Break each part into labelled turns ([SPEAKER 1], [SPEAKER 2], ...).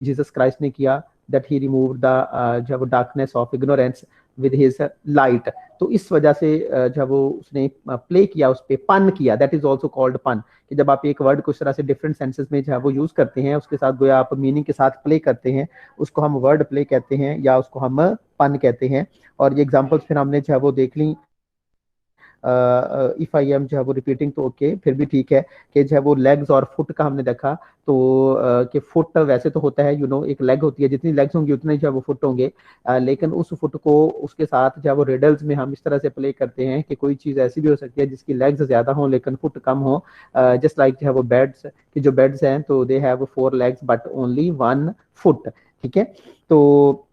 [SPEAKER 1] Jesus Christ ने किया, that he remove the जो darkness of ignorance with his light. तो इस वजह से जब वो उसने प्ले किया, उस पे पन किया, दैट इज ऑल्सो कॉल्ड पन, कि जब आप एक वर्ड को इस तरह से डिफरेंट सेंसेस में जो है वो यूज करते हैं, उसके साथ गोया आप मीनिंग के साथ प्ले करते हैं, उसको हम वर्ड प्ले कहते हैं या उसको हम पन कहते हैं। और ये एग्जांपल्स फिर हमने जो है वो देख ली। इफ आई एम जो है वो रिपीटिंग तो ओके, फिर भी ठीक है, कि जो है वो लेग्स और फुट का हमने देखा। तो कि फुट वैसे तो होता है एक लेग होती है, जितनी लेग्स होंगी उतने जो है वो फुट होंगे, लेकिन उस फुट को उसके साथ जो है वो रिडल्स में हम इस तरह से प्ले करते हैं कि कोई चीज ऐसी भी हो सकती है जिसकी लेग्स ज्यादा हो लेकिन फुट कम हो। जस्ट लाइक जो है वो बेड्स, कि जो बेड्स हैं तो they have 4 legs but only 1 foot. ठीक है। तो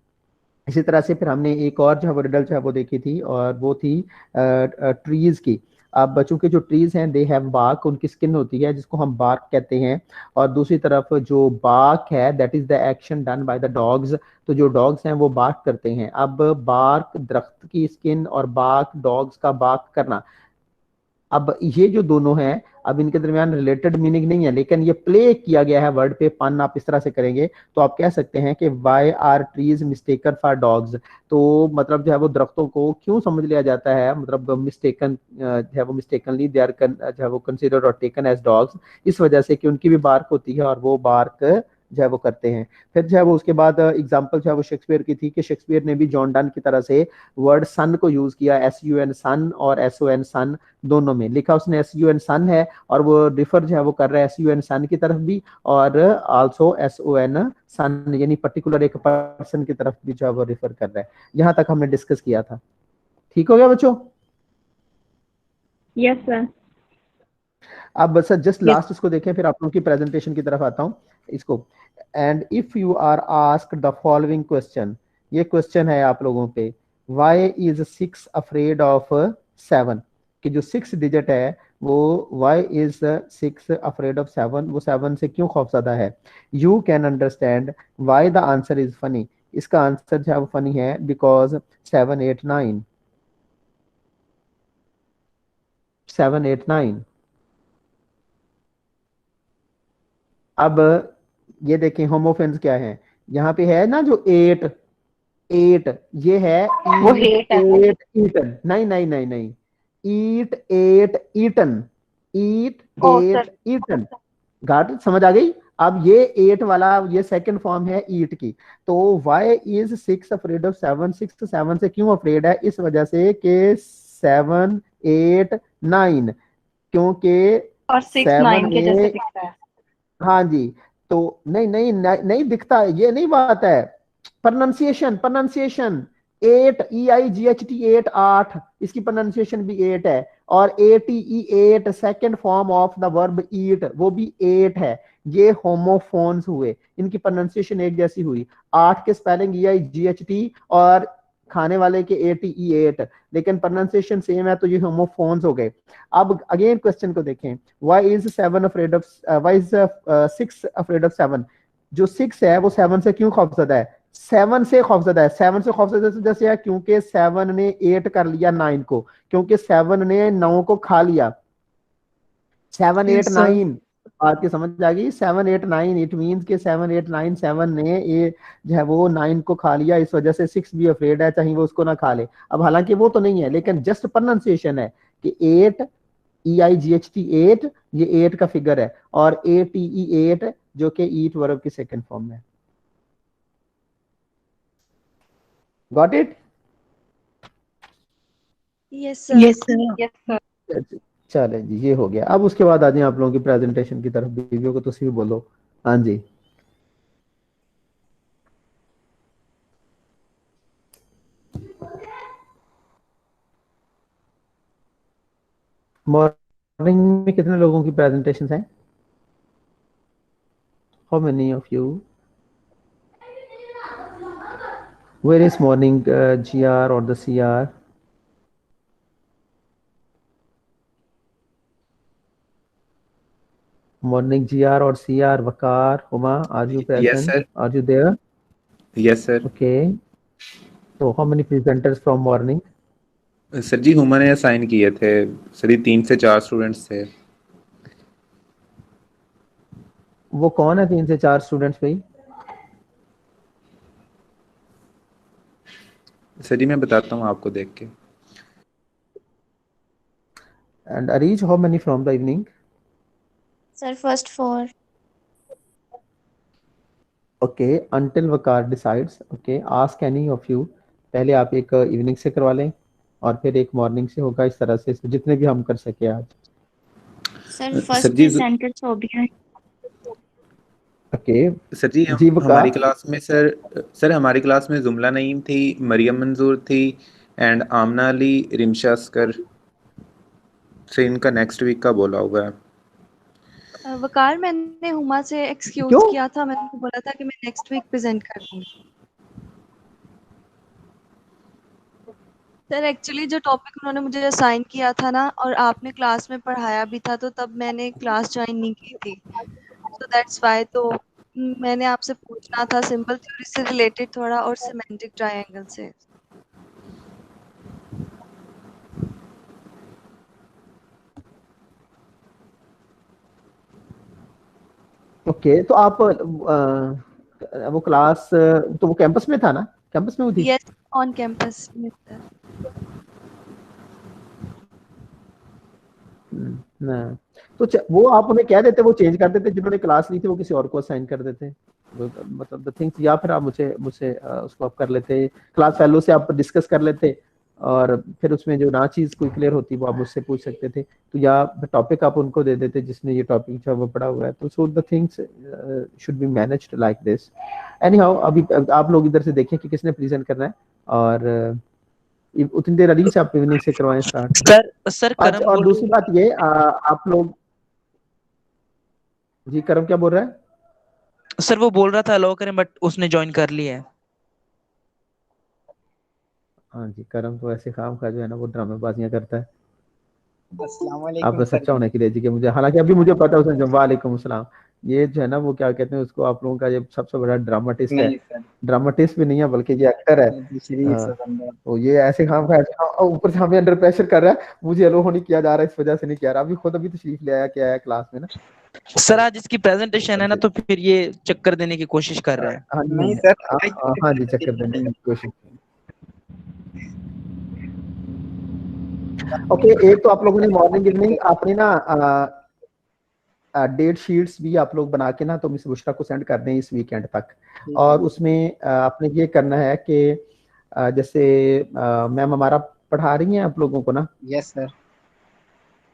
[SPEAKER 1] इसी तरह से फिर हमने एक और जो है वो रिडल जो है वो देखी थी, और वो थी ट्रीज की। अब चूंकि जो ट्रीज हैं दे हैव बार्क, उनकी स्किन होती है जिसको हम बार्क कहते हैं, और दूसरी तरफ जो बार्क है that is the action done by the dogs. तो जो डॉग्स हैं वो बार्क करते हैं। अब बार्क दरख्त की स्किन और बार्क डॉग्स का बार्क करना, अब ये जो दोनों हैं, अब इनके दरमियान रिलेटेड मीनिंग नहीं है, लेकिन ये प्ले किया गया है वर्ड पे पन। आप इस तरह से करेंगे तो आप कह सकते हैं कि why are trees mistaken for dogs. तो मतलब जो है वो दरख्तों को क्यों समझ लिया जाता है, मतलब मिस्टेकन जो है वो मिस्टेकनली दे आर जो है वो कंसिडर्ड और टेकन एज डॉग्स, इस वजह से कि उनकी भी बार्क होती है और वो बार्क जो है वो करते हैं। फिर जो है वो उसके बाद एग्जांपल जो है वो शेक्सपियर की थी, कि शेक्सपियर ने भी जॉन डन की तरह से वर्ड सन को यूज किया, SUN सन और SON सन, दोनों में लिखा उसने SUN सन है, और वो रिफर जो है वो कर रहा है SUN सन की तरफ भी, और आल्सो SON सन, यानी पर्टिकुलर एक पर्सन की तरफ भी जो है वो रिफर कर रहा है। यहाँ तक हमने डिस्कस किया था। ठीक हो गया बच्चों?
[SPEAKER 2] Yes sir.
[SPEAKER 1] अब सर जस्ट
[SPEAKER 3] यस
[SPEAKER 1] लास्ट इसको देखें, फिर आप लोगों की प्रेजेंटेशन की तरफ आता हूँ इसको। And if you are asked the following question, ये क्वेश्चन है आप लोगों पे, व्हाई इज 6 अफ्रेड ऑफ 7? कि जो 6 डिजिट है वो व्हाई इज 6 अफ्रेड ऑफ 7, वो 7 से क्यों खौफजदा है? You can understand why the answer is funny. इसका आंसर जो है वो फनी है बिकॉज 7 8 9, 7 8 9। अब ये देखें होमोफेन्स क्या है, यहाँ पे है ना जो 8 8, ये है
[SPEAKER 2] वो
[SPEAKER 1] ईट
[SPEAKER 2] हेट है सर।
[SPEAKER 1] 8 ईटन, नहीं नहीं नहीं नहीं, ईट 8 ईटन, ईट
[SPEAKER 2] ओ सर।
[SPEAKER 1] 8 ईटन। घाट समझ आ गई? अब ये 8 वाला ये सेकंड फॉर्म है ईट की। तो वाई इज 6 अफ्रेड ऑफ 7? 6 7 से क्यों अफ्रेड है? इस वजह से कि 7 8 9, क्योंकि
[SPEAKER 2] और 6
[SPEAKER 1] 7
[SPEAKER 2] 9 के जैसे दिखता है।
[SPEAKER 1] हाँ जी। तो नहीं नहीं नहीं, नहीं दिखता है, ये नहीं बात है। प्रोनाउंसिएशन, प्रोनाउंसिएशन, 8 EIGHT 8 8, इसकी प्रोनाउंसिएशन भी 8 है। और ATE 8 second form of the verb eat, वो भी 8 है। ये होमोफोन्स हुए, इनकी प्रोनाउंसिएशन एक जैसी हुई। 8 के स्पेलिंग EIGHT और खाने वाले के ATE 8, लेकिन प्रोनाउंसिएशन सेम है, तो ये होमोफोन्स हो गए। अब अगेन क्वेश्चन को देखें, why is 7 afraid of, why is 6 afraid of 7? जो 6 है वो 7 से क्यों खौफजदा है? 7 से खौफजदा है, 7 से खौफजदा जैसे है क्योंकि 7 ने 8 कर लिया 9 को, क्योंकि 7 ने 9 को खा लिया। 7 8
[SPEAKER 3] यस सर
[SPEAKER 1] 9, बात की समझ आ गई? 7 8 9, इट मींस के 7 8 9, 7 ने ये जो है वो 9 को खा लिया, इस वजह से 6 भी अफ्रेड है, चाहे वो उसको ना खा ले। अब हालांकि वो तो नहीं है, लेकिन जस्ट प्रोनाउंसिएशन है कि 8 EIGHT 8, ये 8 का फिगर है, और ATE 8 जो कि ईट वर्ब की सेकंड फॉर्म में। Got it?
[SPEAKER 3] Yes sir
[SPEAKER 2] yes sir.
[SPEAKER 1] चले जी, ये हो गया। अब उसके बाद आ जाए आप लोगों की प्रेजेंटेशन की तरफ, वीडियो को तो भी बोलो। हाँ जी। मॉर्निंग में कितने लोगों की प्रेजेंटेशन है? How many of you? Where is morning GR और द CR? मॉर्निंग GR और CR, Waqar, Huma, are you
[SPEAKER 4] Yes,
[SPEAKER 1] present?
[SPEAKER 4] sir.
[SPEAKER 1] Are you there?
[SPEAKER 4] Yes, sir.
[SPEAKER 1] Okay. तो how many presenters from morning?
[SPEAKER 4] Sir ji Huma ने assign किए थे। Sir ये 3 से 4 students थे।
[SPEAKER 1] वो कौन है 3 से 4 स्टूडेंट्स भाई?
[SPEAKER 4] सर जी मैं बताता हूँ आपको देख के।
[SPEAKER 1] And Arish, how many from the evening?
[SPEAKER 3] Sir, first 4.
[SPEAKER 1] Okay, until Vakar decides. Okay, ask any of you. पहले आप एक इवनिंग से करवा लें और फिर एक मॉर्निंग से होगा, इस तरह से जितने भी हम कर सके आज।
[SPEAKER 3] Sir,
[SPEAKER 4] सर
[SPEAKER 3] first
[SPEAKER 4] जी
[SPEAKER 3] presenter Sobia.
[SPEAKER 1] ओके
[SPEAKER 4] सर जी
[SPEAKER 1] जी
[SPEAKER 4] हमारी
[SPEAKER 1] वकार।
[SPEAKER 4] क्लास में सर हमारी क्लास में जुमला नईम थी, मरियम मंजूर थी एंड आमना अली, रिमशा अस्कर। सर इनका नेक्स्ट वीक का बोला हुआ है।
[SPEAKER 5] वकार, मैंने हुमा से एक्सक्यूज
[SPEAKER 1] क्यों?
[SPEAKER 5] किया था, मैंने उनको बोला था कि मैं नेक्स्ट वीक प्रेजेंट कर दूंगी। सर एक्चुअली जो टॉपिक उन्होंने मुझे असाइन किया था ना, और आपने क्लास में पढ़ाया भी था, तो तब मैंने क्लास ज्वाइन नहीं की थी, सो दैट्स व्हाई। तो मैंने आपसे पूछना था सिंबल थ्योरी से रिलेटेड थोड़ा और सिमेंटिक ट्रायंगल से।
[SPEAKER 1] ओके तो आप वो क्लास तो वो कैंपस में था ना, कैंपस में हुई थी?
[SPEAKER 5] यस, ऑन कैंपस में सर।
[SPEAKER 1] ना तो वो आप उन्हें कह देते, वो चेंज कर देते, जिन्होंने क्लास ली थी वो किसी और को असाइन कर देते, मतलब द थिंग्स, या फिर आप मुझे मुझसे उसको आप कर लेते, क्लास फेलो से आप डिस्कस कर लेते और फिर उसमें जो ना चीज कोई क्लियर होती वो आप मुझसे पूछ सकते थे, तो या टॉपिक आप उनको दे देते जिसने ये टॉपिक जो है वो पढ़ा हुआ है। तो so the things should be managed like this. Any how, अभी आप लोग इधर से देखें कि किसने प्रेजेंट करना है और उतनी देर अली से आप इवनिंग से करवाएं स्टार्ट।
[SPEAKER 6] सर
[SPEAKER 1] अच्छा,
[SPEAKER 6] करम
[SPEAKER 1] और
[SPEAKER 6] बोल
[SPEAKER 1] दूसरी बात ये आप लोग, जी करम क्या बोल रहा है?
[SPEAKER 6] सर वो बोल रहा था अलाउ करें, बट उसने ज्वाइन कर लिया है।
[SPEAKER 1] हाँ जी, करम तो ऐसे काम का जो है ना वो ड्रामेबाजियां करता है।
[SPEAKER 7] अस्सलाम
[SPEAKER 1] आप
[SPEAKER 7] वालेकुम सर
[SPEAKER 1] सच्चा
[SPEAKER 7] जी।
[SPEAKER 1] होने के लिए जी, कि मुझे हालांकि अभी मुझे पता है उसने जब वालेकुम सलाम, ये जो है ना वो क्या कहते हैं उसको, आप लोगों का ये सबसे बड़ा ड्रामाटिस्ट है।
[SPEAKER 7] नहीं सर,
[SPEAKER 1] ड्रामाटिस्ट भी नहीं है बल्कि ये एक्टर है।
[SPEAKER 7] सर जी शरीफ सा बंदा।
[SPEAKER 1] तो ये ऐसे काम का ऊपर से हमें अंडर प्रेशर कर रहा है, मुझे अलो नहीं किया जा रहा है, इस वजह से नहीं किया रहा। अभी खुद अभी तशरीफ ले आया, क्या है क्लास में ना।
[SPEAKER 6] सर आज इसकी प्रेजेंटेशन है ना, तो फिर ये चक्कर देने की कोशिश कर रहा है।
[SPEAKER 1] हाँ जी
[SPEAKER 7] नहीं सर,
[SPEAKER 1] हाँ जी, चक्कर देने की कोशिश। ओके, एक तो आप लोगों ने मॉर्निंग इवनिंग आपने ना डेट शीट्स भी आप लोग बना के ना तो मिस बुशरा को सेंड कर दें इस वीकेंड तक। और उसमें आपने ये करना है कि जैसे मैम हमारा पढ़ा रही हैं आप लोगों को ना।
[SPEAKER 7] Yes sir.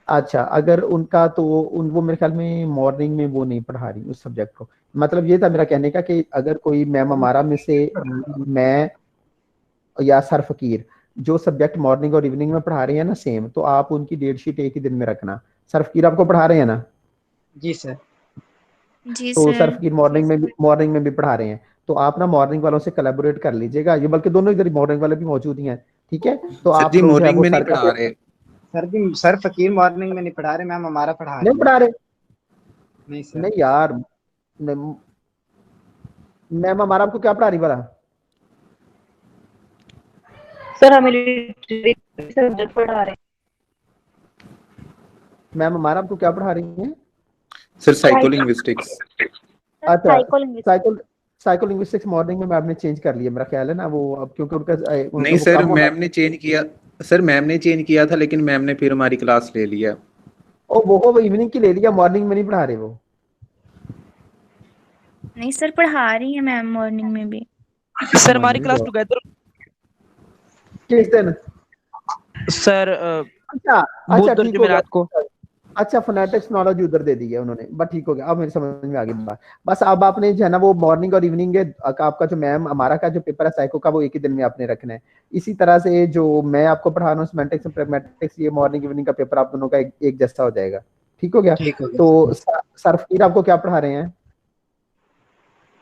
[SPEAKER 1] अच्छा, अगर उनका तो वो मेरे ख्याल में मॉर्निंग में वो नहीं पढ़ा रही उस सब्जेक्ट को। मतलब ये था मेरा कहने का कि अगर कोई मैम हमारा में से मैं या सर फकीर जो सब्जेक्ट मॉर्निंग और इवनिंग में पढ़ा रहे हैं ना सेम, तो आप उनकी डेट शीट एक ही दिन में रखना। सर फकीर आपको पढ़ा रहे हैं ना?
[SPEAKER 7] जी सर।
[SPEAKER 3] जी
[SPEAKER 1] तो सर
[SPEAKER 3] सर।
[SPEAKER 1] फकीर मॉर्निंग में भी पढ़ा रहे हैं, तो आप ना मॉर्निंग वालों से कोलैबोरेट कर लीजिएगा, ये बल्कि दोनों इधर मॉर्निंग वाले भी मौजूद ही हैं, ठीक है? तो
[SPEAKER 4] सर
[SPEAKER 1] आप
[SPEAKER 4] जी
[SPEAKER 1] लोग जो है
[SPEAKER 4] मॉर्निंग
[SPEAKER 1] वो
[SPEAKER 4] में नहीं
[SPEAKER 1] सर
[SPEAKER 4] पढ़ा रहे।
[SPEAKER 7] सर जी सर फकीर मॉर्निंग में नहीं पढ़ा रहे, मैम हमारा पढ़ा रही
[SPEAKER 1] नहीं
[SPEAKER 7] है।
[SPEAKER 1] पढ़ा रहे?
[SPEAKER 7] नहीं सर।
[SPEAKER 1] नहीं यार, मैम हमारा आपको क्या पढ़ा रही भला?
[SPEAKER 2] सर हमें लिटरेचर सब्जेक्ट पढ़ा रहे हैं।
[SPEAKER 1] मैम हमारा आपको क्या पढ़ा रही हैं?
[SPEAKER 4] Sir psycholinguistics.
[SPEAKER 1] अच्छा, साइकोलिंग्विस्टिक्स मॉर्निंग में मैम ने चेंज कर लिया मेरा ख्याल है ना, वो अब क्योंकि उनका
[SPEAKER 4] नहीं
[SPEAKER 1] वो
[SPEAKER 4] सर
[SPEAKER 1] कम होना।
[SPEAKER 4] मैम ने चेंज किया। सर मैम ने चेंज किया था लेकिन मैम ने फिर हमारी क्लास ले लिया।
[SPEAKER 1] ओ वो इवनिंग की ले लिया, मॉर्निंग में नहीं पढ़ा रहे वो।
[SPEAKER 3] नहीं सर, पढ़ा रही है मैम मॉर्निंग में भी।
[SPEAKER 6] सर हमारी क्लास टुगेदर
[SPEAKER 1] किस दिन?
[SPEAKER 6] सर
[SPEAKER 1] अच्छा अच्छा,
[SPEAKER 6] बुधवार
[SPEAKER 1] ठीक हो गया।
[SPEAKER 6] जुमेरात को।
[SPEAKER 1] अच्छा, फोनेटिक्स नॉलेज उधर दे दी है उन्होंने, बस ठीक हो गया, अब मेरी समझ में आ गई बात। बस अब आपने जो है ना वो मॉर्निंग और इवनिंग है आपका जो मैम हमारा का जो पेपर है साइको का, वो एक ही दिन में आपने रखना है। इसी तरह से जो मैं आपको पढ़ा रहा हूँ सिमेंटिक्स और प्रैग्मेटिक्स, ये मॉर्निंग इवनिंग का पेपर आप दोनों का एक जैसा हो जाएगा, ठीक हो गया?
[SPEAKER 7] ठीक हो गया।
[SPEAKER 1] तो सर फकीर आपको क्या पढ़ा रहे हैं?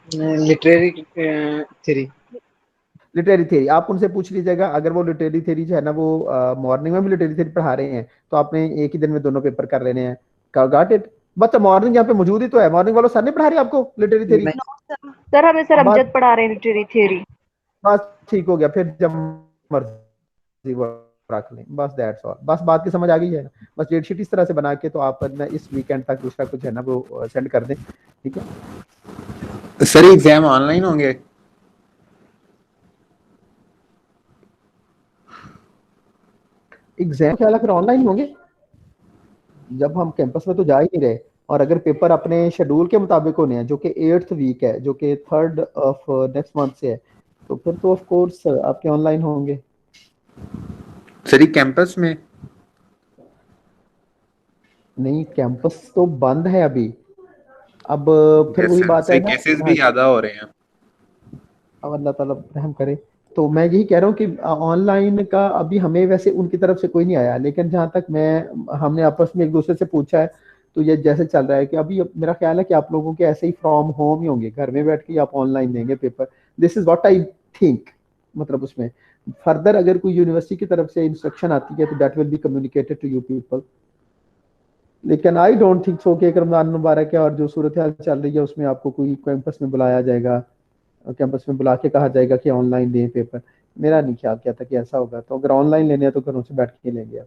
[SPEAKER 7] Literary theory.
[SPEAKER 1] लिटरेरी थ्योरी आप उनसे पूछ लीजिएगा, अगर वो लिटरेरी थ्योरी जो है ना वो मॉर्निंग में भी लिटरेरी थ्योरी पढ़ा रहे हैं तो आपने एक ही दिन में दोनों पेपर कर लेने हैं। Got it? बट मॉर्निंग यहाँ पे मौजूद ही तो है, मॉर्निंग वालों सर ने पढ़ा रही आपको लिटरेरी थ्योरी?
[SPEAKER 2] सर हमें सर अमजद पढ़ा रहे हैं लिटरेरी थ्योरी।
[SPEAKER 1] बस ठीक हो गया, फिर जब मर्जी वो रख लें, बस दैट्स ऑल। बस बात की समझ आ गई है ना? बस डेट शीट इस तरह से बना के तो आप ना इस वीकेंड तक उसका कुछ है ना वो सेंड कर दें, ठीक है?
[SPEAKER 4] सर एग्जाम ऑनलाइन होंगे?
[SPEAKER 1] एग्जाम ख्याल है फिर ऑनलाइन होंगे, जब हम कैंपस में तो जा ही नहीं रहे, और अगर पेपर अपने शेड्यूल के मुताबिक होने हैं जो कि 8th वीक है, जो कि 3rd ऑफ नेक्स्ट मंथ से है, तो फिर तो ऑफ कोर्स आपके ऑनलाइन होंगे।
[SPEAKER 4] सर कैंपस में
[SPEAKER 1] नहीं, कैंपस तो बंद है अभी। अब फिर वही बात है ना,
[SPEAKER 4] केसेस
[SPEAKER 1] हाँ,
[SPEAKER 4] भी ज्यादा हो रहे हैं।
[SPEAKER 1] अब अल्लाह ताला रहम करे। तो मैं यही कह रहा हूँ कि ऑनलाइन का अभी हमें वैसे उनकी तरफ से कोई नहीं आया, लेकिन जहां तक हमने आपस में एक दूसरे से पूछा है, तो ये जैसे चल रहा है कि अभी मेरा ख्याल है कि आप लोगों के ऐसे ही फ्रॉम होम ही होंगे, घर में बैठ के ही आप ऑनलाइन देंगे paper. This is what I think. मतलब उसमें फर्दर अगर कोई यूनिवर्सिटी की तरफ से इंस्ट्रक्शन आती है तो that will be communicated to you people, लेकिन आई डोंट थिंक सो कि एक रमजान मुबारक है और जो सूरत हाल चल रही है उसमें आपको कोई कैंपस में बुलाया जाएगा, कैंपस में बुला के कहा जाएगा कि ऑनलाइन दें पेपर। मेरा नहीं ख्याल किया था कि ऐसा होगा, तो अगर ऑनलाइन लेने हैं तो घरों से बैठ के लेंगे आप।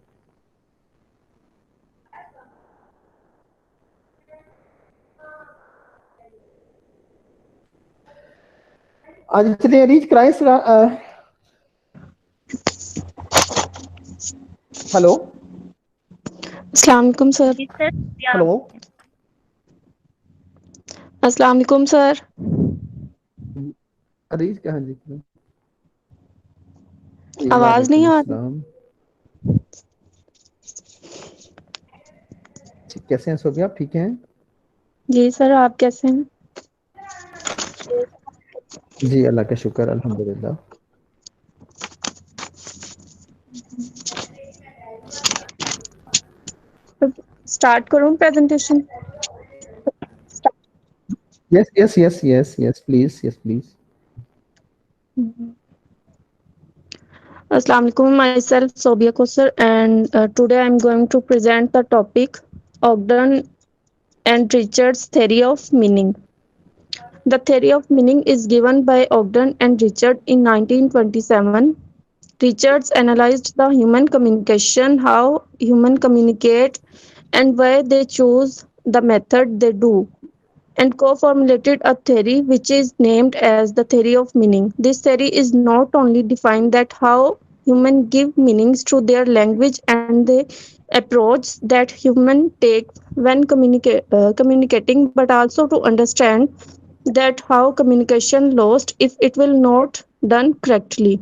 [SPEAKER 1] आज चलिए रीच कराएं। हेलो,
[SPEAKER 8] अस्सलाम वालेकुम सर।
[SPEAKER 3] जी सर,
[SPEAKER 1] हेलो,
[SPEAKER 8] अस्सलाम वालेकुम सर।
[SPEAKER 1] रीच कहाँ जी?
[SPEAKER 8] आवाज नहीं आ रही।
[SPEAKER 1] वालेकुम सलाम। कैसे हैं सोफिया, आप ठीक हैं?
[SPEAKER 8] जी सर, आप कैसे हैं?
[SPEAKER 1] जी अल्लाह का शुक्र, अल्हम्दुलिल्लाह।
[SPEAKER 8] स्टार्ट करूं presentation?
[SPEAKER 1] Yes yes yes yes yes please, yes please.
[SPEAKER 8] Assalamu alaikum, myself Sobia Kosar, and today I'm going to present the topic Ogden and Richard's theory of meaning. The theory of meaning is given by Ogden and Richard in 1927. Richards analyzed the human communication, how humans communicate, and why they choose the method they do, and co-formulated a theory which is named as the theory of meaning. This theory is not only defined that how humans give meanings to their language and the approach that humans take when communicating, but also to understand that how communication lost if it will not done correctly.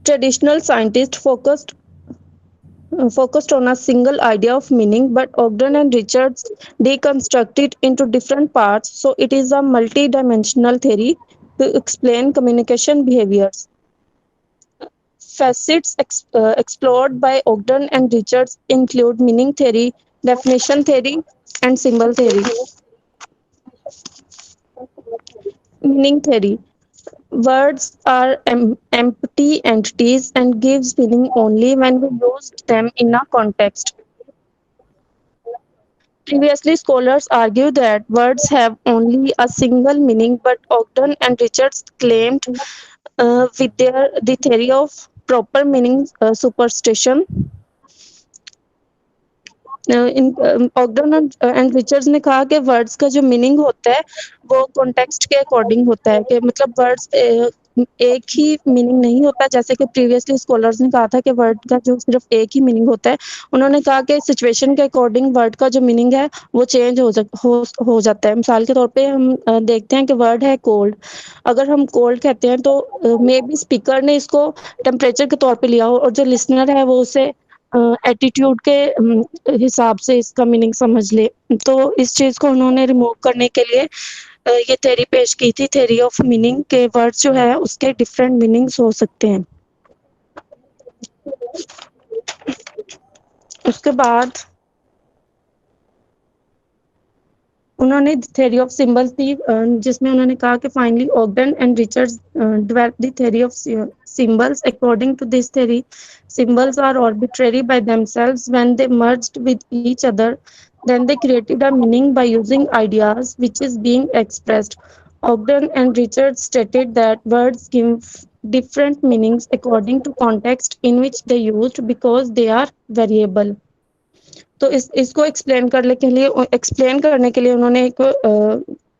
[SPEAKER 8] Traditional scientists focused on a single idea of meaning, but Ogden and Richards deconstruct it into different parts, so it is a multi-dimensional theory to explain communication behaviors. Facets explored by Ogden and Richards include meaning theory, definition theory, and symbol theory. Meaning theory. Words are empty entities and gives meaning only when we use them in a context. Previously, scholars argue that words have only a single meaning, but Ogden and Richards claimed with the theory of proper meaning superstition. Ogden and Richards ने कहा कि words का जो meaning होता है वो context के according होता है, कि मतलब वर्ड्स एक ही मीनिंग नहीं होता, जैसे कि प्रीवियसली स्कॉलर्स ने कहा था कि वर्ड का जो सिर्फ एक ही मीनिंग होता है। उन्होंने कहा कि सिचुएशन के अकॉर्डिंग वर्ड का जो मीनिंग है वो चेंज हो जाता है। मिसाल के तौर पे हम देखते हैं कि वर्ड है कोल्ड। अगर हम कोल्ड कहते हैं तो मे बी स्पीकर ने इसको टेम्परेचर के तौर पे लिया हो, और जो लिसनर है वो उसे एटीट्यूड के हिसाब से इसका मीनिंग समझ ले। तो इस चीज को उन्होंने रिमूव करने के लिए ये थ्योरी पेश की थी, थ्योरी ऑफ मीनिंग, के वर्ड्स जो है उसके डिफरेंट मीनिंग्स हो सकते हैं। उसके बाद उन्होंने थ्योरी ऑफ सिंबल्स दी, जिसमें उन्होंने कहा कि finally Ogden and Richards develop the theory of symbols. According to this theory, symbols are arbitrary by themselves. When they merged with each other, then they created a meaning by using ideas which is being expressed. Ogden and Richards stated that words give different meanings according to context in which they used because they are variable. तो इसको explain करने के लिए उन्होंने एक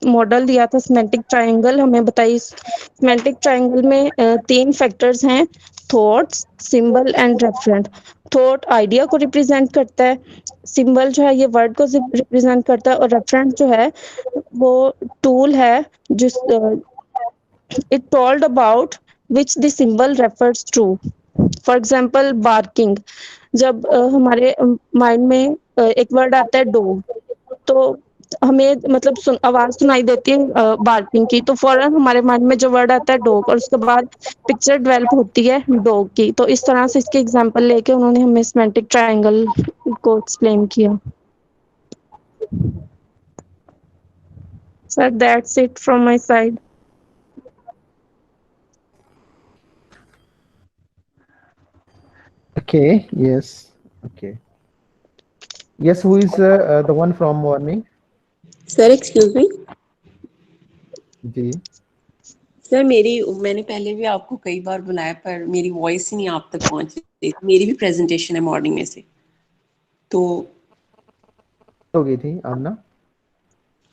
[SPEAKER 8] model दिया था semantic triangle, हमें बताइए सिमेंटिक ट्रायंगल में 3 फैक्टर्स हैं, thoughts, symbol and referent. Thought idea को रिप्रेजेंट करता है, सिंबल जो है ये वर्ड को रिप्रेजेंट करता है, और रेफरेंट जो है वो टूल है जिस it told about which the symbol refers to. For example, barking. जब हमारे माइंड में एक वर्ड आता है डॉग, तो हमें मतलब आवाज सुनाई देती है बार्किंग की, तो फौरन हमारे माइंड में जो वर्ड आता है डॉग, और उसके बाद पिक्चर डेवलप होती है डॉग की। तो इस तरह से इसके एग्जांपल लेके उन्होंने हमें सिमेंटिक ट्रायंगल को एक्सप्लेन किया। Sir that's it from my side.
[SPEAKER 1] Okay, yes. Okay. Yes, who is the one from morning?
[SPEAKER 9] Sir excuse me
[SPEAKER 1] जी।
[SPEAKER 9] सर, मैंने पहले भी आपको कई बार बुलाया पर मेरी वॉइस ही नहीं आप तक पहुंच रही। मेरी भी प्रेजेंटेशन है मॉर्निंग में से, तो
[SPEAKER 1] हो गई थी आमना?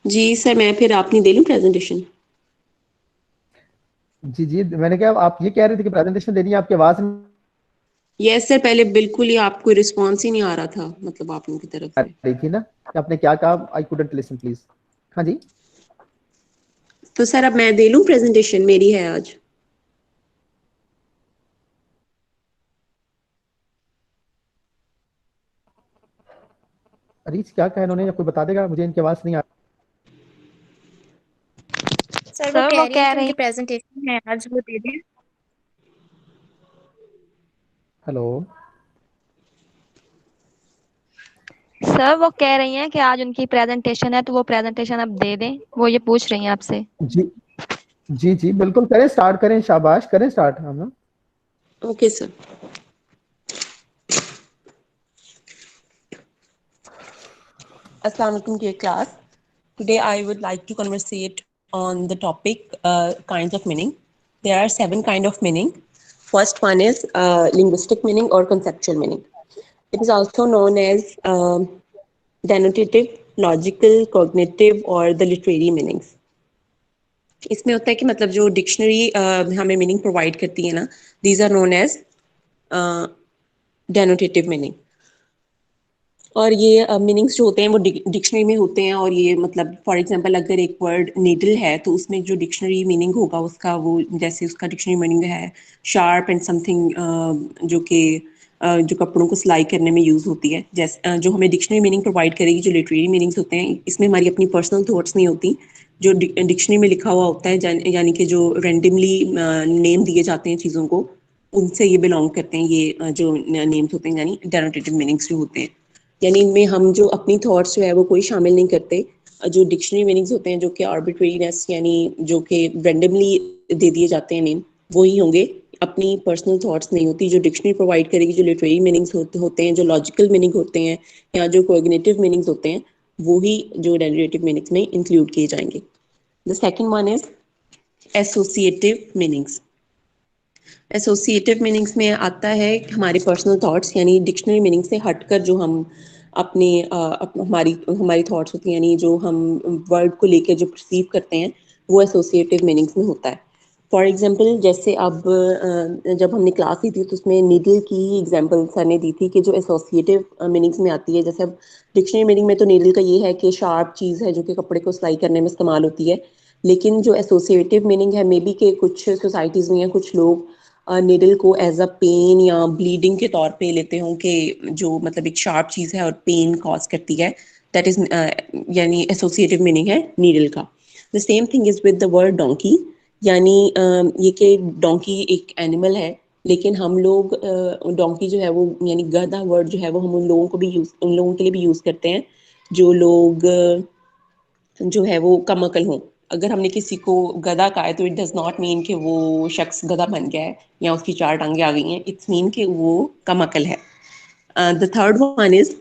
[SPEAKER 9] जी सर, मैं फिर आपने दे लूं प्रेजेंटेशन?
[SPEAKER 1] जी जी, मैंने कहा आप ये कह रहे थे कि प्रेजेंटेशन देनी है, आपकी आवाज नहीं
[SPEAKER 9] यस सर, पहले बिल्कुल ही आपको रिस्पॉन्स ही नहीं आ रहा था, मतलब आप लोगों की तरफ
[SPEAKER 1] आ
[SPEAKER 9] से।
[SPEAKER 1] रही थी ना। आपने क्या कहा? I couldn't listen please. हाँ जी।
[SPEAKER 9] तो सर अब मैं दे लूं प्रेजेंटेशन, मेरी है आज।
[SPEAKER 1] अरीज क्या कहा इन्होंने, या कोई बता देगा मुझे? इनकी आवाज नहीं आ
[SPEAKER 3] सर वो कह रही है कि उनकी प्रेजेंटेशन है आज, वो दे दें।
[SPEAKER 1] हेलो।
[SPEAKER 5] सर वो कह रही हैं कि आज उनकी प्रेजेंटेशन है, तो वो प्रेजेंटेशन अब दे दें, वो ये पूछ रही हैं आपसे।
[SPEAKER 1] जी जी जी, बिल्कुल करें, स्टार्ट करें, शाबाश, करें स्टार्ट हम ना।
[SPEAKER 9] Okay sir. Assalamu alaikum dear class. Today I would like to conversate on the topic kinds of meaning. There are 7 kinds of meaning. First one is linguistic meaning or conceptual meaning. It is also known as denotative, logical, cognitive or the literary meanings. इसमें होता है कि मतलब जो dictionary हमें meaning provide करती है ना, these are known as denotative meaning. और ये मीनिंग्स जो होते हैं वो डिक्शनरी में होते हैं, और ये मतलब फॉर एग्जांपल अगर एक वर्ड नीडल है तो उसमें जो डिक्शनरी मीनिंग होगा उसका, वो जैसे उसका डिक्शनरी मीनिंग है शार्प एंड समथिंग, जो कि जो कपड़ों को सिलाई करने में यूज़ होती है। जैसे जो हमें डिक्शनरी मीनिंग प्रोवाइड करेगी, जो लिटरेरी मीनिंग्स होते हैं, इसमें हमारी अपनी पर्सनल थॉट्स नहीं होती। जो डिक्शनरी में लिखा हुआ होता है, यानी कि जो रैंडमली नेम दिए जाते हैं चीज़ों को, उनसे ये बिलोंग करते हैं। ये जो नेम्स होते हैं यानी डेनोटेटिव मीनिंग्स जो होते हैं, यानी इनमें हम जो अपनी थॉट्स जो है वो कोई शामिल नहीं करते। जो डिक्शनरी मीनिंग्स होते हैं जो कि आर्बिट्रेरीनेस यानी जो कि रैंडमली दे दिए जाते हैं नेम, वही होंगे, अपनी पर्सनल थॉट्स नहीं होती। जो डिक्शनरी प्रोवाइड करेगी, जो लिटरेरी मीनिंग्स होते हैं, जो लॉजिकल मीनिंग होते हैं या जो कोग्निटिव मीनिंग्स होते हैं, वही जो डेरिवेटिव मीनिंग्स में इंक्लूड किए जाएंगे। The second one is associative meanings. Associative meanings में आता है हमारी पर्सनल थॉट्स, यानी डिक्शनरी मीनिंग से हटकर जो हम अपने हमारी थॉट्स होती हैं, यानी जो हम वर्ड को लेकर जो परसीव करते हैं, वो एसोसिएटिव मीनिंग्स में होता है। फॉर एग्जांपल जैसे अब जब हमने क्लास ली थी तो उसमें नीडल की ही एग्जांपल सर ने दी थी कि जो एसोसिएटिव मीनिंग्स में आती है। जैसे अब डिक्शनरी मीनिंग में तो नीडल का ये है कि शार्प चीज़ है जो कि कपड़े को सिलाई करने में इस्तेमाल होती है, लेकिन जो एसोसिएटिव मीनिंग है, मे बी के कुछ सोसाइटीज़ में या कुछ लोग नीडल को एज अ पेन या ब्लीडिंग के तौर पे लेते हों कि जो मतलब एक शार्प चीज़ है और पेन कॉज करती है, दैट इज यानी एसोसिएटिव मीनिंग है नीडल का। The same thing is with the word donkey, यानी ये कि डोंकी एक एनिमल है, लेकिन हम लोग डोंकी जो है वो यानी गधा वर्ड जो है वो हम उन लोगों के लिए भी यूज़ करते हैं जो लोग जो है वो कम अकल हों। अगर हमने किसी को गधा कहा है तो इट डज नॉट मीन कि वो शख्स गधा बन गया है या उसकी 4 टांगे आ गई हैं, इट्स मीन कि वो कम अकल है। The third one is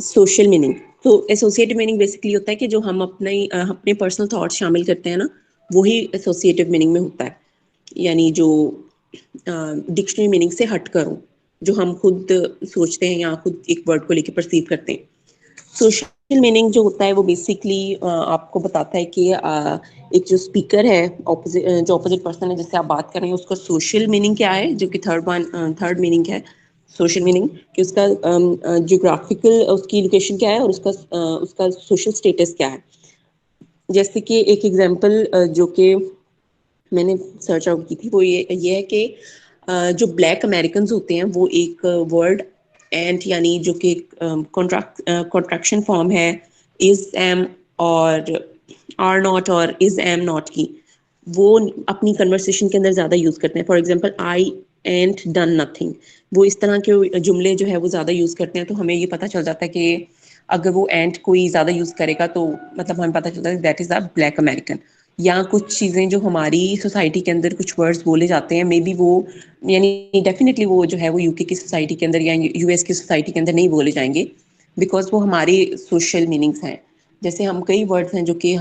[SPEAKER 9] social meaning. तो एसोसिएटिव मीनिंग बेसिकली होता है कि जो हम अपने पर्सनल थॉट्स शामिल करते हैं ना, वही एसोसिएटिव मीनिंग में होता है, यानी जो डिक्शनरी मीनिंग से हट कर हो, जो हम खुद सोचते हैं या खुद एक वर्ड को लेकर परसीव करते हैं। सोशल मीनिंग जो होता है वो बेसिकली आपको बताता है कि एक जो स्पीकर है जो ऑपोजिट पर्सन है जिससे आप बात कर रहे हैं उसका सोशल मीनिंग क्या है, जो कि थर्ड मीनिंग है सोशल मीनिंग, कि उसका जियोग्राफिकल उसकी लोकेशन क्या है और उसका सोशल स्टेटस क्या है। जैसे कि एक एग्जांपल जो कि मैंने सर्च आउट की थी वो ये है कि जो ब्लैक अमेरिकन होते हैं वो एक वर्ड एंड यानी जो कि कॉन्ट्रैक्शन फॉर्म है इज एम और आर नॉट और इज एम नॉट की, वो अपनी कन्वर्सेशन के अंदर ज़्यादा यूज़ करते हैं। For example I and done nothing, वो इस तरह के जुमले जो है वो ज़्यादा यूज़ करते हैं। तो हमें ये पता चल जाता है कि अगर वो एंड कोई ज़्यादा यूज़ करेगा तो मतलब हमें पता चलता है that is a black American. या कुछ चीज़ें जो हमारी सोसाइटी के अंदर कुछ वर्ड्स बोले जाते हैं, मे बी वो यानी डेफिनेटली वो जो है वो यूके की सोसाइटी के अंदर या यूएस की सोसाइटी के अंदर नहीं बोले जाएंगे, बिकॉज वो हमारे सोशल मीनिंग्स हैं। जैसे हम कई वर्ड्स हैं जो कि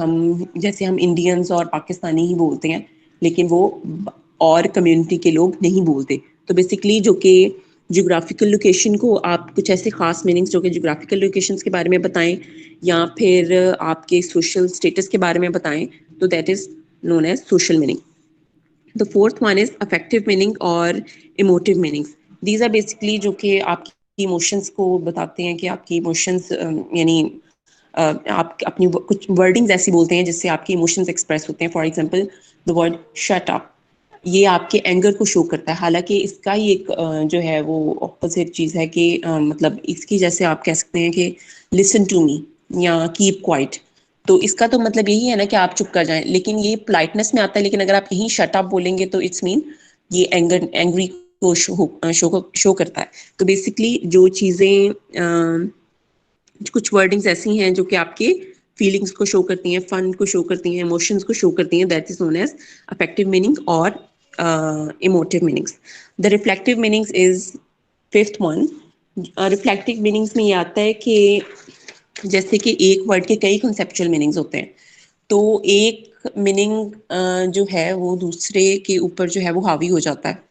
[SPEAKER 9] जैसे हम इंडियंस और पाकिस्तानी ही बोलते हैं, लेकिन वो और कम्युनिटी के लोग नहीं बोलते। तो बेसिकली जो कि जियोग्राफिकल लोकेशन को आप कुछ ऐसे खास मीनिंग्स जो कि जियोग्राफिकल लोकेशंस के बारे में बताएं या फिर आपके सोशल स्टेटस के बारे में बताएं, तो that is known as social meaning. The fourth one is affective meaning और emotive meanings. These are basically जो कि आपकी इमोशंस को बताते हैं कि आपकी इमोशंस यानी आप अपनी कुछ वर्डिंग्स ऐसी बोलते हैं जिससे आपके इमोशंस एक्सप्रेस होते हैं। For example the word shut up, ये आपके एंगर को शो करता है। हालांकि इसका ही एक जो है वो ऑपोजिट चीज़ है कि मतलब इसकी जैसे आप कह सकते हैं कि लिसन टू मी या कीप क्वाइट, तो इसका तो मतलब यही है ना कि आप चुप कर जाएं, लेकिन ये पोलाइटनेस में आता है। लेकिन अगर आप यहीं शट अप बोलेंगे तो इट्स मीन ये एंग्री को शो करता है। तो बेसिकली जो चीज़ें कुछ वर्डिंग्स ऐसी हैं जो कि आपके फीलिंग्स को शो करती हैं, फन को शो करती हैं, इमोशंस को शो करती हैं, that is known as affective meaning और emotive meanings. The reflective meanings is fifth one. Reflective meanings में ये आता है कि जैसे कि एक वर्ड के कई कंसेप्चुअल मीनिंग्स होते हैं, तो एक मीनिंग जो है वो दूसरे के ऊपर जो है वो हावी हो जाता है।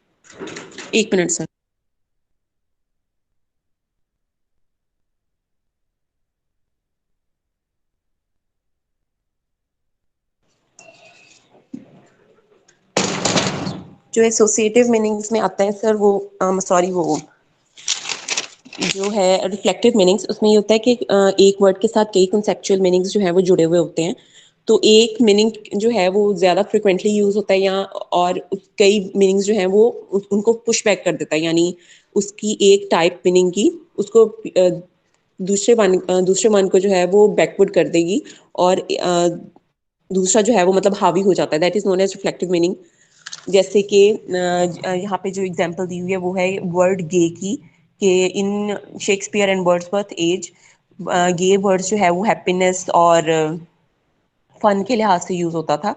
[SPEAKER 9] एक मिनट सर। जो एसोसिएटिव मीनिंग्स में आता है सर वो सॉरी वो जो है रिफ्लेक्टिव मीनिंग्स, उसमें ये होता है कि एक वर्ड के साथ कई कंसेप्चुअल मीनिंग्स जो है वो जुड़े हुए होते हैं। तो एक मीनिंग जो है वो ज़्यादा फ्रिक्वेंटली यूज होता है या और कई मीनिंग्स जो हैं वो उनको पुश बैक कर देता है, यानी उसकी एक टाइप मीनिंग की उसको दूसरे वन को जो है वो बैकवर्ड कर देगी और दूसरा जो है वो मतलब हावी हो जाता है। That is known as reflective meaning. जैसे कि यहाँ पे जो एग्जांपल दी हुई है वो है वर्ड गे की, कि in Shakespeare and Wordsworth as gay words जो है वो हैप्पीनेस और फन के लिहाज से यूज होता था,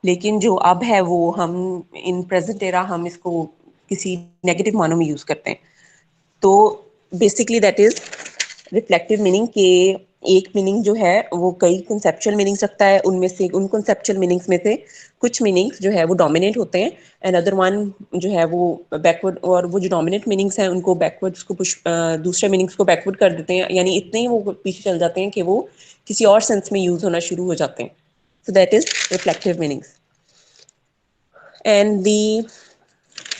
[SPEAKER 9] लेकिन जो अब है वो हम इन प्रेजेंट एरा हम इसको किसी नेगेटिव मानों में यूज करते हैं। तो basically that is reflective meaning के एक मीनिंग जो है वो कई कंसेप्चुअल मीनिंग्स रखता है, उनमें से उन कंसेप्चुअल मीनिंग्स में से कुछ मीनिंग्स जो है वो डोमिनेट होते हैं एंड अदर वन जो है वो बैकवर्ड, और वो जो डोमिनेट मीनिंग्स हैं उनको बैकवर्ड्स को पुश दूसरे मीनिंग्स को बैकवर्ड कर देते हैं, यानी इतने ही वो पीछे चल जाते हैं कि वो किसी और सेंस में यूज होना शुरू हो जाते हैं। So that is reflective meanings. And the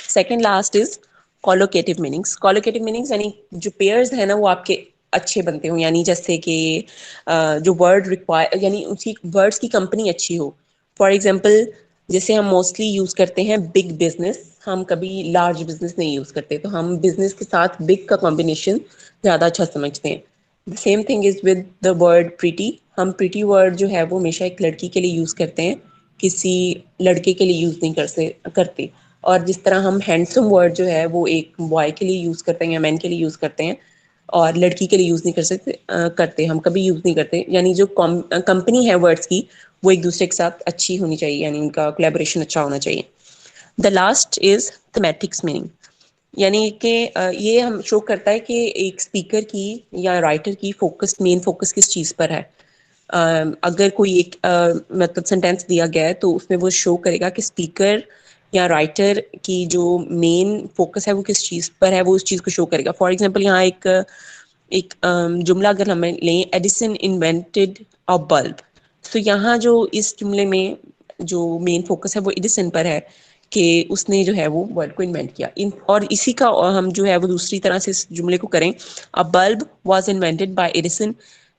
[SPEAKER 9] second last is collocative meanings. Collocative meanings यानी जो पेयर्स है ना वो आपके अच्छे बनते हो, यानी जैसे कि जो वर्ड रिक्वायर यानी उसी वर्ड्स की कंपनी अच्छी हो। फॉर एग्जांपल जैसे हम मोस्टली यूज करते हैं बिग बिजनेस, हम कभी लार्ज बिजनेस नहीं यूज करते, तो हम बिजनेस के साथ बिग का कॉम्बिनेशन ज़्यादा अच्छा समझते हैं। The same thing is with the word pretty. हम प्रीटी वर्ड जो है वो हमेशा एक लड़की के लिए यूज करते हैं, किसी लड़के के लिए यूज नहीं करते। और जिस तरह हम हैंडसम वर्ड जो है वो एक बॉय के लिए यूज करते हैं या मैन के लिए यूज करते हैं और लड़की के लिए यूज नहीं करते, हम कभी यूज नहीं करते। यानी जो कंपनी है वर्ड्स की वो एक दूसरे के साथ अच्छी होनी चाहिए, यानी उनका कोलैबोरेशन अच्छा होना चाहिए। द लास्ट इज थमेटिक्स मीनिंग, यानी कि ये हम शो करता है कि एक स्पीकर की या राइटर की मेन फोकस किस चीज़ पर है। अगर कोई एक मतलब सेंटेंस दिया गया है तो उसमें वो शो करेगा कि स्पीकर या राइटर की जो मेन फोकस है वो किस चीज़ पर है, वो उस चीज़ को शो करेगा। फॉर एग्जांपल यहाँ एक एक जुमला अगर हम लें, एडिसन इन्वेंटेड अ बल्ब, तो यहाँ जो इस जुमले में जो मेन फोकस है वो एडिसन पर है कि उसने जो है वो वर्ड को इन्वेंट किया। और इसी का हम जो है वो दूसरी तरह से इस जुमले को करें, अ bulb was invented by Edison.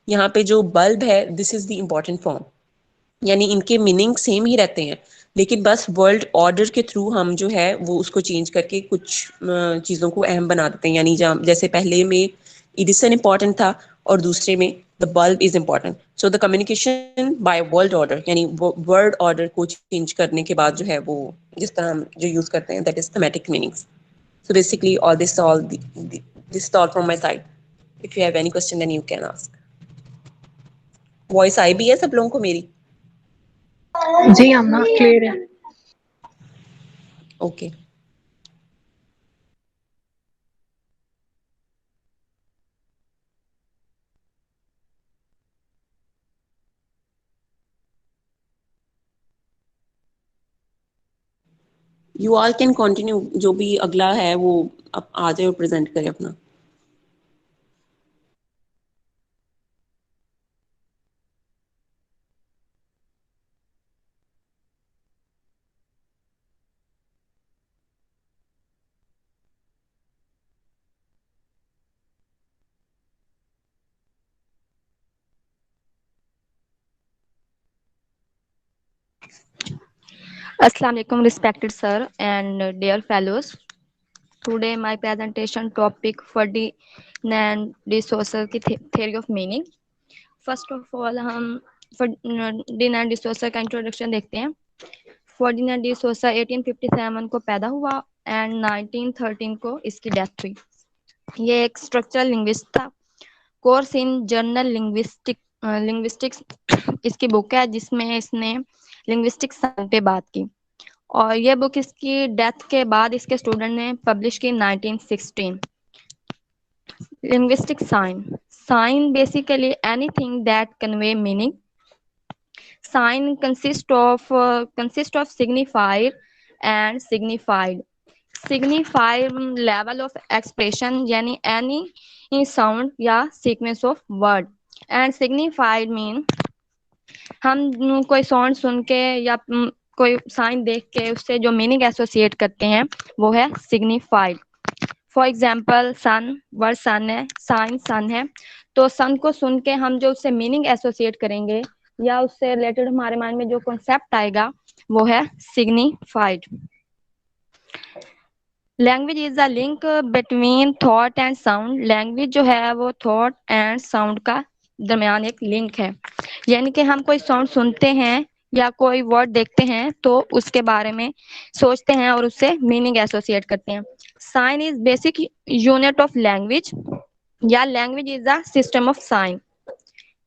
[SPEAKER 9] यहाँ पे जो बल्ब है, this is the important form, यानी इनके मीनिंग सेम ही रहते हैं, लेकिन बस वर्ल्ड ऑर्डर के थ्रू हम जो है वो उसको चेंज करके कुछ चीज़ों को अहम बना देते हैं। यानी जैसे पहले में एडिसन इंपॉर्टेंट था और दूसरे में the bulb is important. So the communication bye world order, यानी वर्ड ऑर्डर को चेंज करने के बाद जो है वो जिस तरह हम जो यूज करते हैं, that is thematic meanings. So basically this all from my side. If you have any question then you can ask. Voice आई भी है सब लोगों को मेरी?
[SPEAKER 2] जी अम्मा क्लियर है।
[SPEAKER 9] Okay you all can continue, जो भी अगला है वो अब आ जाए और प्रेजेंट करे अपना।
[SPEAKER 10] Assalamu alaikum, respected sir and dear fellows. Today my presentation topic Ferdinand de Saussure की theory of meaning. First of all हम Ferdinand de Saussure का इंट्रोडक्शन देखते हैं। Ferdinand de Saussure 1857 को पैदा हुआ एंड 1913 को इसकी डेथ हुई। ये एक स्ट्रक्चरल लिंग्विस्ट था। कोर्स इन जर्नल लिंग्विस्टिक्स इसकी बुक है जिसमें इसने लिंग्विस्टिक्स पे बात की, और ये बुक इसकी डेथ के बाद इसके स्टूडेंट ने पब्लिश की 1916। Linguistic sign basically anything that convey meaning. Sign consist of signifier and signified. Signifier level of expression यानी एनी साउंड या sequence of word, and signified mean हम कोई साउंड सुन के या कोई साइन देख के उससे जो मीनिंग एसोसिएट करते हैं वो है signified. For example sun, word sun है, साइन सन है, तो सन को सुन के हम जो उससे मीनिंग एसोसिएट करेंगे या उससे रिलेटेड हमारे माइंड में जो कॉन्सेप्ट आएगा वो है signified. Language is the link between thought and sound. Language जो है वो थॉट एंड साउंड का दरमियान एक लिंक है, यानी कि हम कोई साउंड सुनते हैं या कोई वर्ड देखते हैं तो उसके बारे में सोचते हैं और उससे मीनिंग एसोसिएट करते हैं। Sign is basic unit of language या language is the system of sign.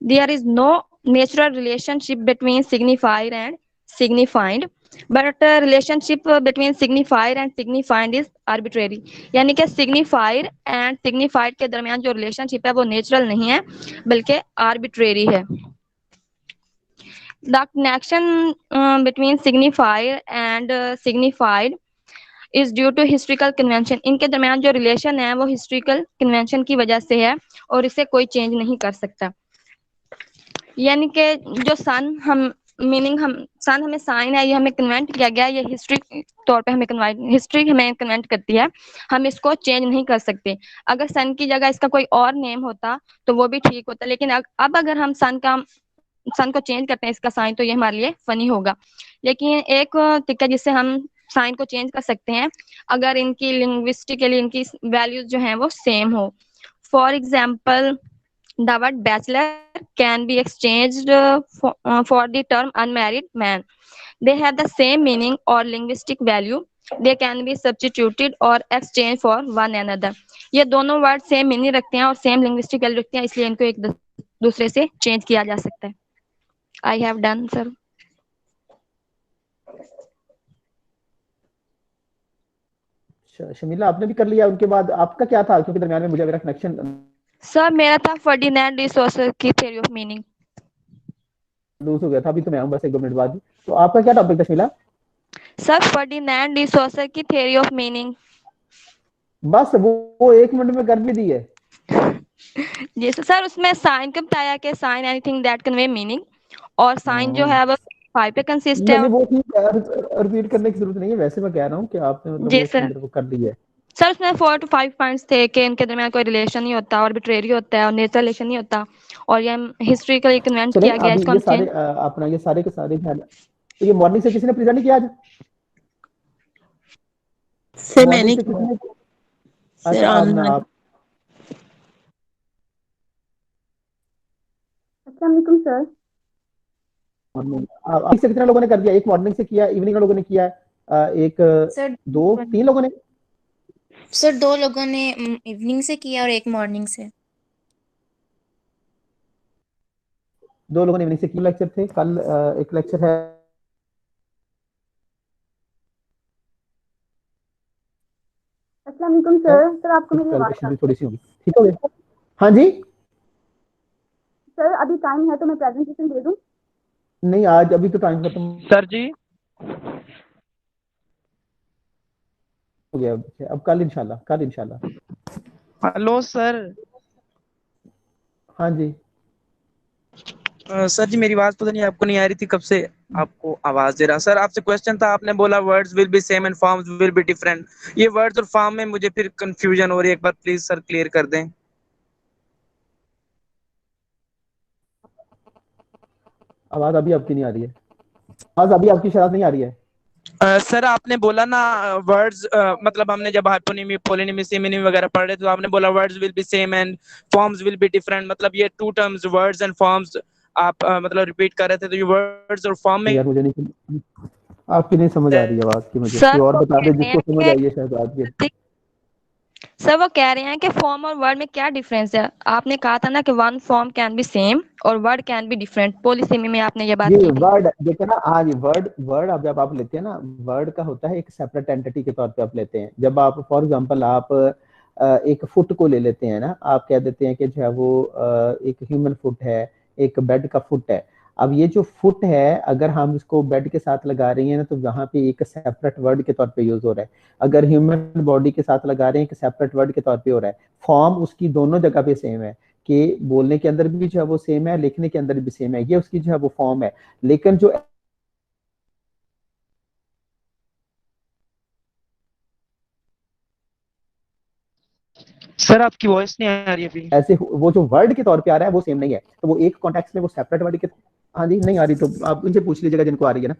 [SPEAKER 10] There is no natural relationship between signifier and signified, but relationship between signifier and signified is arbitrary. यानी कि signifier and signified के दरमियान जो relationship है वो natural नहीं है बल्कि आर्बिट्रेरी है। The connection between signifier and signified is due to historical convention. इनके दरमियान जो रिलेशन है वो हिस्ट्रिकल कन्वेंशन की वजह से है और इसे कोई चेंज नहीं कर सकता। यानी कि जो सन सन हमें साइन है, ये हमें कन्वेंट किया गया, ये हिस्ट्री तौर पे हिस्ट्री हमें कन्वेंट करती है, हम इसको चेंज नहीं कर सकते। अगर सन की जगह इसका कोई और नेम होता तो वो भी ठीक होता, लेकिन अब अगर हम सन को चेंज करते हैं इसका साइन तो ये हमारे लिए फनी होगा। लेकिन एक तरीका जिससे हम साइन को चेंज कर सकते हैं अगर इनकी लिंग्विस्टिकली इनकी वैल्यूज जो हैं वो सेम हो। For example the word bachelor can be exchanged for the term unmarried man. They have the same meaning or linguistic value. They can be substituted or exchanged for one another. ये दोनों word same meaning रखते हैं और same linguistic value रखते हैं, इसलिए इनको एक दूसरे से चेंज किया जा सकता है। I have done, sir.
[SPEAKER 1] Shamila आपने भी कर लिया, उनके बाद आपका क्या था? क्योंकि दरमियान में मुझे मेरा कनेक्शन
[SPEAKER 10] सर मेरा था फर्डिनेंड डी सोसर की थ्योरी ऑफ मीनिंग,
[SPEAKER 1] लूज हो गया था। अभी तो मैं आऊँ बस 1-2 मिनट बाद। तो आपका क्या टॉपिक था शमीला?
[SPEAKER 10] सर फर्डिनेंड डी सोसर की थ्योरी ऑफ मीनिंग।
[SPEAKER 1] बस वो 1 मिनट में कर भी दी है।
[SPEAKER 10] जी सर उसमें साइन का बताया कि sign anything that convey meaning, और साइन जो है वो 5 पे कंसिस्ट है।
[SPEAKER 1] नहीं वो ठीक है, रिपीट करने की जरूरत नहीं है, वैसे मैं कह रहा हूँ कि आपने मतलब
[SPEAKER 10] जी
[SPEAKER 1] वो उसके
[SPEAKER 10] सर।
[SPEAKER 1] अंदर वो कर दी है।
[SPEAKER 10] सर उसमें 4 to 5 पॉइंट्स थे कि इनके दरमियान कोई रिलेशन नहीं होता, आर्बिट्रेरी होता है और नेचुरल रिलेशन नहीं होता, और ये हिस्ट्रिकली कन्वेंट
[SPEAKER 1] चले
[SPEAKER 10] किया गया,
[SPEAKER 1] अभी
[SPEAKER 10] इसको
[SPEAKER 1] ये
[SPEAKER 10] हम
[SPEAKER 1] सारे
[SPEAKER 10] चेंज।
[SPEAKER 1] अपना ये सारे के सारे ध्यान, तो ये मॉर्निंग से किसी ने प्रेजेंट किया आज?
[SPEAKER 9] सर
[SPEAKER 1] मॉर्निंग
[SPEAKER 9] मैंने
[SPEAKER 1] से
[SPEAKER 9] किया।
[SPEAKER 1] किसी ने?
[SPEAKER 9] सर
[SPEAKER 1] अच्छा
[SPEAKER 9] आमना।
[SPEAKER 1] आप
[SPEAKER 8] अस्सलाम वालेकुम सर।
[SPEAKER 1] मॉर्निंग से कितने लोगों ने कर दिया? एक मॉर्निंग से किया, इवनिंग लोगों ने किया, एक
[SPEAKER 3] सर
[SPEAKER 1] दो तीन लोगों ने?
[SPEAKER 3] सर 2 लोगों ने इवनिंग से किया और एक मॉर्निंग से।
[SPEAKER 1] 2 लोगों ने इवनिंग से किया। लेक्चर थे कल, एक लेक्चर है।
[SPEAKER 8] अस्सलाम वालेकुम सर। सर आपको मेरी आवाज
[SPEAKER 1] कैलकुलेशन भी थोड़ी सी होगी, ठीक हो गया? हाँ जी।
[SPEAKER 8] सर अभी टाइम है तो मैं प्रेजेंटेशन दे दूं?
[SPEAKER 1] नहीं आज अभी तो टाइम खत्म
[SPEAKER 6] सर जी
[SPEAKER 1] हो गया, अब कल इंशाल्लाह, कल इंशाल्लाह।
[SPEAKER 6] Hello sir.
[SPEAKER 1] हाँ जी।
[SPEAKER 6] सर जी मेरी आवाज पता नहीं आपको नहीं आ रही थी, कब से आपको आवाज दे रहा। सर आपसे क्वेश्चन था, आपने बोला words will be same and forms will be different. ये वर्ड्स और फॉर्म में मुझे फिर कंफ्यूजन हो रही है, एक बार प्लीज सर क्लियर कर दें।
[SPEAKER 1] आवाज अभी आपकी नहीं आ रही है, आवाज अभी आपकी शायद नहीं आ रही है।
[SPEAKER 6] सर आपने बोला ना वर्ड्स, मतलब हमने जब हाइपोनिमी पोलिनिमी सिमिनी वगैरह पढ़ रहे थे तो आपने बोला words will be same and forms will be different, मतलब ये 2 टर्म्स वर्ड्स एंड फॉर्म्स आप मतलब रिपीट कर रहे थे, तो ये वर्ड्स और फॉर्म में
[SPEAKER 1] यार मुझे नहीं, आपकी नहीं समझ आ रही है आवाज की मुझे,
[SPEAKER 10] सर
[SPEAKER 1] कोई और
[SPEAKER 10] वो
[SPEAKER 1] बता
[SPEAKER 10] कह
[SPEAKER 1] दे
[SPEAKER 10] रहे
[SPEAKER 1] जिसको समझ
[SPEAKER 10] हैं
[SPEAKER 1] आई है शायद आपके।
[SPEAKER 10] सर वो कह रहे हैं कि फॉर्म और वर्ड में क्या डिफरेंस है। आपने कहा था ना कि one form can be same और word can be different, polysemy में आपने ये बात
[SPEAKER 1] जी
[SPEAKER 10] की थी।
[SPEAKER 1] वर्ड देखिए ना, हाँ जी वर्ड वर्ड अब जब आप लेते हैं ना, वर्ड का होता है एक सेपरेट एंटिटी के तौर पे आप लेते हैं। जब आप फॉर एग्जांपल आप एक फुट को ले लेते हैं ना, आप कह देते हैं कि जो है वो एक ह्यूमन फुट है, एक बेड का फुट है। अब ये जो फुट है अगर हम इसको बेड के साथ लगा रहे हैं ना, तो वहां पे एक सेपरेट वर्ड के तौर पे यूज हो रहा है। अगर ह्यूमन बॉडी के साथ लगा रहे हैं, एक सेपरेट वर्ड के तौर पे हो रहा है। फॉर्म उसकी दोनों जगह पे सेम है, कि बोलने के अंदर भी जो है वो सेम है, लिखने के अंदर भी सेम है, ये उसकी जो है वो फॉर्म है। लेकिन जो
[SPEAKER 6] सर आपकी वॉइस नहीं आ रही अभी।
[SPEAKER 1] ऐसे वो जो वर्ड के तौर पे आ रहा है वो सेम नहीं है, तो वो एक कॉन्टेक्स्ट में वो सेपरेट वर्ड के। हाँ जी नहीं आ रही तो आप उनसे पूछ लीजिएगा जिनको आ रही है ना।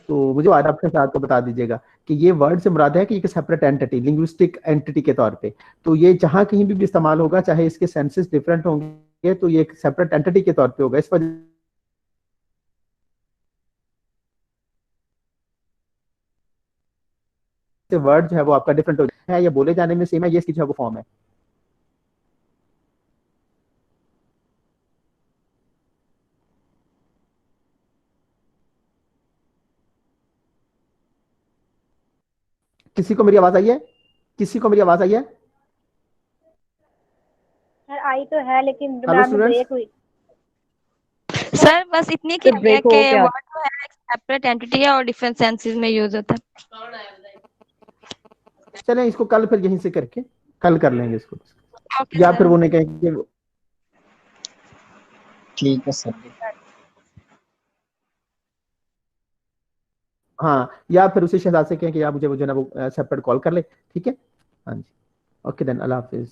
[SPEAKER 1] तो मुझे आर आपके साथ को बता दीजिएगा कि ये वर्ड से मुराद है कि एक सेपरेट एंटिटी, लिंग्विस्टिक एंटिटी के तौर पे। तो ये जहां कहीं भी इस्तेमाल होगा, चाहे इसके सेंसेस डिफरेंट होंगे, तो ये एक सेपरेट एंटिटी के तौर पे होगा। इस वजह से वर्ड जो है वो आपका डिफरेंट हो है, ये बोले जाने में सेम है, ये इसकी जो है वो फॉर्म है। किसी को मेरी आवाज आई है? किसी को मेरी आवाज आई है?
[SPEAKER 2] सर आई तो है लेकिन
[SPEAKER 1] हेलो
[SPEAKER 2] मैम
[SPEAKER 1] स्टूडेंट्स।
[SPEAKER 2] ब्रेक हुई।
[SPEAKER 10] सर बस इतनी की
[SPEAKER 2] तो
[SPEAKER 10] है
[SPEAKER 2] ब्रेक हो
[SPEAKER 10] कि
[SPEAKER 2] गया।
[SPEAKER 10] वर्ड जो है एक सेपरेट एंटिटी है और डिफरेंट सेंसेस में यूज होता है।
[SPEAKER 1] चलें इसको कल फिर यहीं से करके कल कर लेंगे इसको,
[SPEAKER 10] ओके
[SPEAKER 1] या फिर
[SPEAKER 10] सर।
[SPEAKER 1] वो नहीं कहेंगे।
[SPEAKER 7] ठीक है सर।
[SPEAKER 1] हाँ या फिर उसे शहजाद से कहें कि आप मुझे वो जो है ना वो सेपरेट कॉल कर ले, ठीक है? हाँ जी, ओके देन, अल्लाह हाफिज।